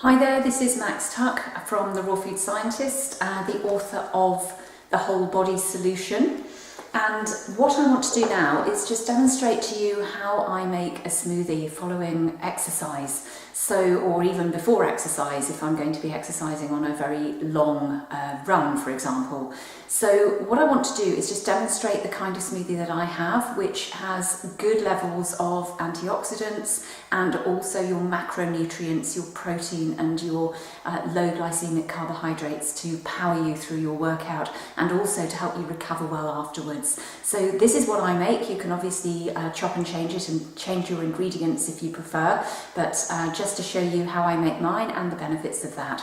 Hi there, this is Max Tuck from The Raw Food Scientist, the author of The Whole Body Solution. And what I want to do now is just demonstrate to you how I make a smoothie following exercise. Or even before exercise, if I'm going to be exercising on a very long run, for example. So what I want to do is just demonstrate the kind of smoothie that I have, which has good levels of antioxidants and also your macronutrients, your protein and your low glycemic carbohydrates to power you through your workout and also to help you recover well afterwards. So this is what I make. You can obviously chop and change it and change your ingredients if you prefer, but just to show you how I make mine and the benefits of that.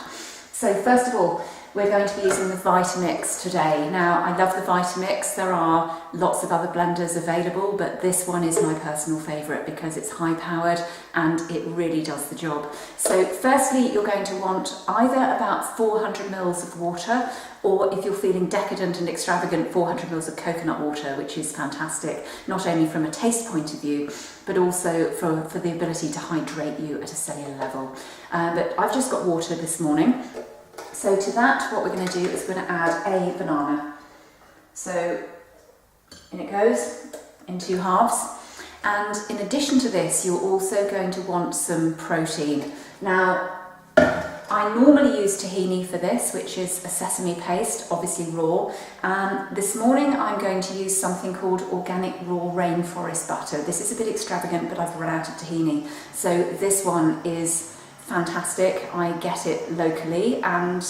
So first of all, we're going to be using the Vitamix today. Now, I love the Vitamix. There are lots of other blenders available, but this one is my personal favourite because it's high powered and it really does the job. So firstly, you're going to want either about 400 mils of water, or if you're feeling decadent and extravagant, 400 mils of coconut water, which is fantastic, not only from a taste point of view, but also for the ability to hydrate you at a cellular level. But I've just got water this morning. So to that, what we're going to do is we're going to add a banana. So in it goes, in 2 halves. And in addition to this, you're also going to want some protein. Now, I normally use tahini for this, which is a sesame paste, obviously raw. This morning I'm going to use something called organic raw rainforest butter. This is a bit extravagant, but I've run out of tahini. So this one is fantastic. I get it locally and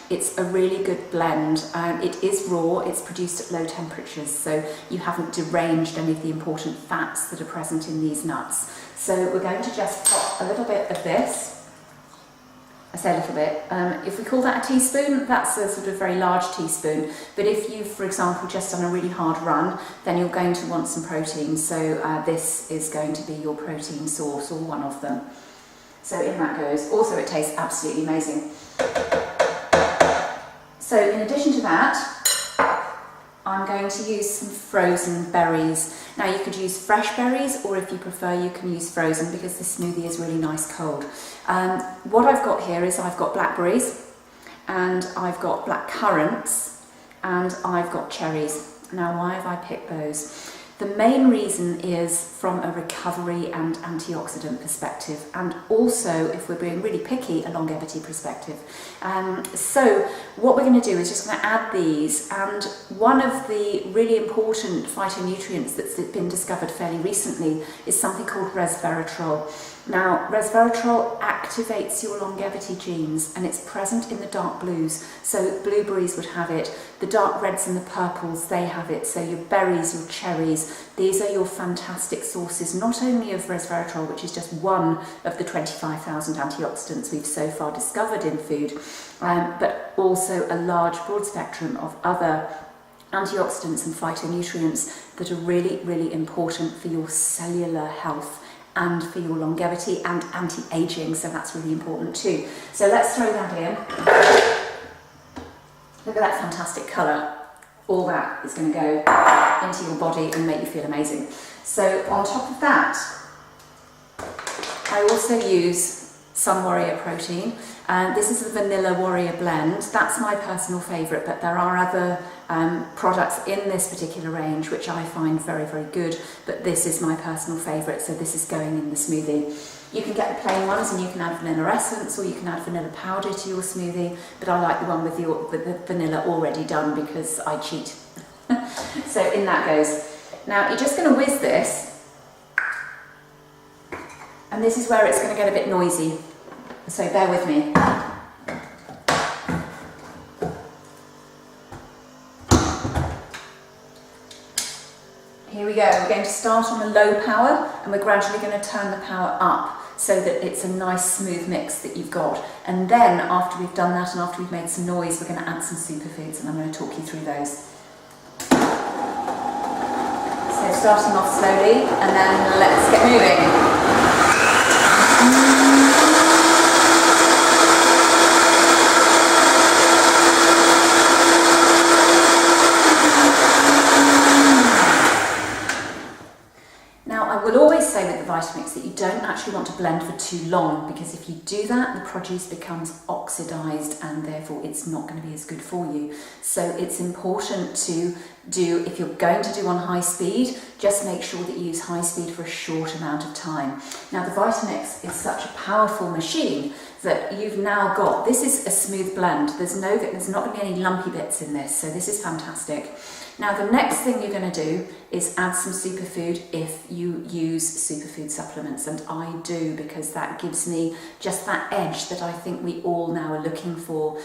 it's a really good blend. It is raw, it's produced at low temperatures, so you haven't deranged any of the important fats that are present in these nuts. So we're going to just pop a little bit of this. I say a little bit. If we call that a teaspoon, that's a sort of very large teaspoon. But if you've, for example, just done a really hard run, then you're going to want some protein. So this is going to be your protein source, or one of them. So in that goes. Also, it tastes absolutely amazing. So in addition to that, I'm going to use some frozen berries. Now you could use fresh berries, or if you prefer, you can use frozen because this smoothie is really nice cold. What I've got here is I've got blackberries, and I've got black currants, and I've got cherries. Now, why have I picked those? The main reason is from a recovery and antioxidant perspective, and also, if we're being really picky, a longevity perspective. So what we're going to do is just going to add these, and one of the really important phytonutrients that's been discovered fairly recently is something called resveratrol. Now, resveratrol activates your longevity genes, and it's present in the dark blues. So blueberries would have it, the dark reds and the purples, they have it. So your berries, your cherries, these are your fantastic sources, not only of resveratrol, which is just one of the 25,000 antioxidants we've so far discovered in food, but also a large broad spectrum of other antioxidants and phytonutrients that are really, really important for your cellular health and for your longevity and anti-aging, so that's really important too. So let's throw that in. Look at that fantastic colour. All that is going to go into your body and make you feel amazing. So on top of that, I also use Sun Warrior protein. This is the Vanilla Warrior blend. That's my personal favourite, but there are other products in this particular range which I find very, very good, but this is my personal favourite, so this is going in the smoothie. You can get the plain ones and you can add vanilla essence, or you can add vanilla powder to your smoothie, but I like the one with the vanilla already done because I cheat. So in that goes. Now you're just going to whiz this, and this is where it's going to get a bit noisy, so bear with me. Here we go. We're going to start on a low power, and we're gradually going to turn the power up so that it's a nice smooth mix that you've got. And then after we've done that and after we've made some noise, we're going to add some superfoods, and I'm going to talk you through those. So starting off slowly, and then let's get moving. Now, I will always say with the Vitamix that you don't actually want to blend for too long, because if you do that, the produce becomes oxidized and therefore it's not going to be as good for you. So it's important to do, if you're going to do on high speed, just make sure that you use high speed for a short amount of time. Now the Vitamix is such a powerful machine that you've now got, this is a smooth blend. There's not going to be any lumpy bits in this, so this is fantastic. Now the next thing you're going to do is add some superfood if you use superfood supplements, and I do, because that gives me just that edge that I think we all now are looking for.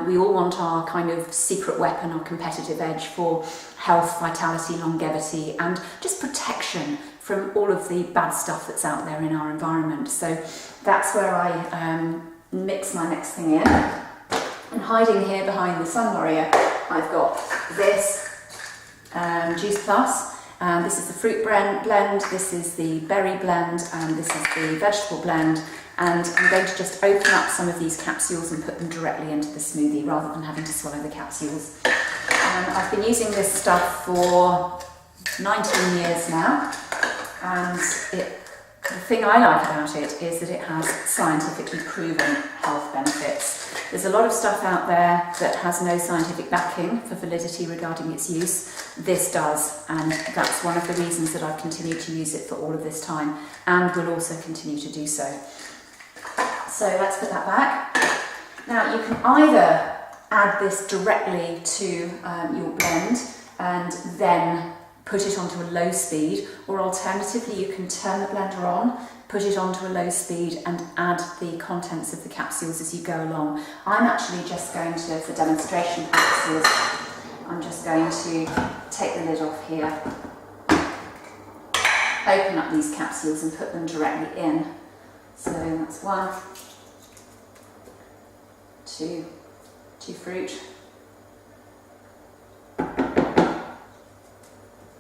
We all want our kind of secret weapon, our competitive edge for health, vitality, longevity, and just protection from all of the bad stuff that's out there in our environment. So that's where I mix my next thing in. And hiding here behind the Sun Warrior, I've got this Juice Plus. This is the fruit blend, this is the berry blend, and this is the vegetable blend. And I'm going to just open up some of these capsules and put them directly into the smoothie rather than having to swallow the capsules. I've been using this stuff for 19 years now, and the thing I like about it is that it has scientifically proven health benefits. There's a lot of stuff out there that has no scientific backing for validity regarding its use. This does, and that's one of the reasons that I've continued to use it for all of this time, and will also continue to do so. So let's put that back. Now you can either add this directly to your blend and then put it onto a low speed, or alternatively you can turn the blender on, put it onto a low speed and add the contents of the capsules as you go along. I'm actually just going to, for demonstration purposes, I'm just going to take the lid off here, open up these capsules and put them directly in. So that's 1, 2 fruit,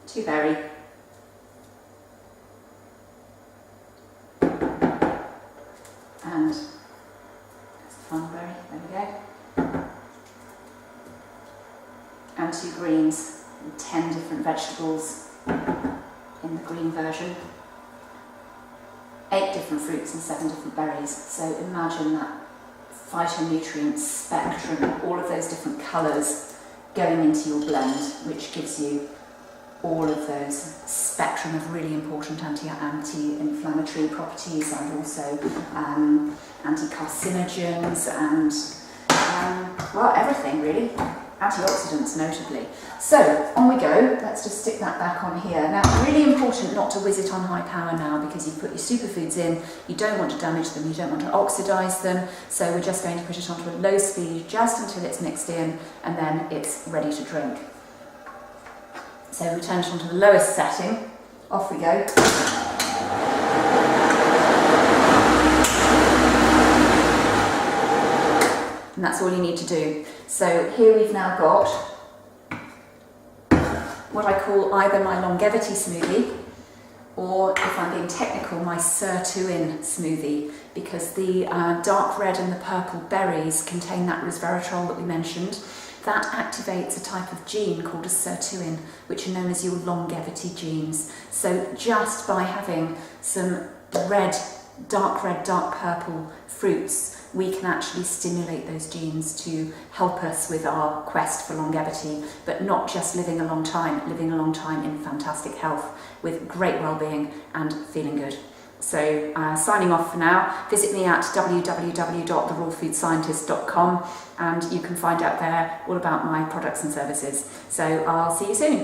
2 berry, and that's the final berry, there we go, and 2 greens, and 10 different vegetables in the green version, 8 different fruits and 7 different berries. So imagine that phytonutrient spectrum, all of those different colours going into your blend, which gives you all of those spectrum of really important anti-inflammatory properties, and also anti-carcinogens, and well, everything really, antioxidants notably. So on we go. Let's just stick that back on here. Now, really important not to whiz it on high power now, because you put your superfoods in, you don't want to damage them, you don't want to oxidize them, so we're just going to put it onto a low speed just until it's mixed in, and then it's ready to drink. So we turn it on to the lowest setting, off we go. And that's all you need to do. So here we've now got what I call either my longevity smoothie, or if I'm being technical, my sirtuin smoothie, because the dark red and the purple berries contain that resveratrol that we mentioned. That activates a type of gene called a sirtuin, which are known as your longevity genes. So just by having some dark red, dark purple fruits, we can actually stimulate those genes to help us with our quest for longevity, but not just living a long time in fantastic health with great well-being and feeling good. So signing off for now. Visit me at www.therawfoodscientist.com, and you can find out there all about my products and services. So I'll see you soon.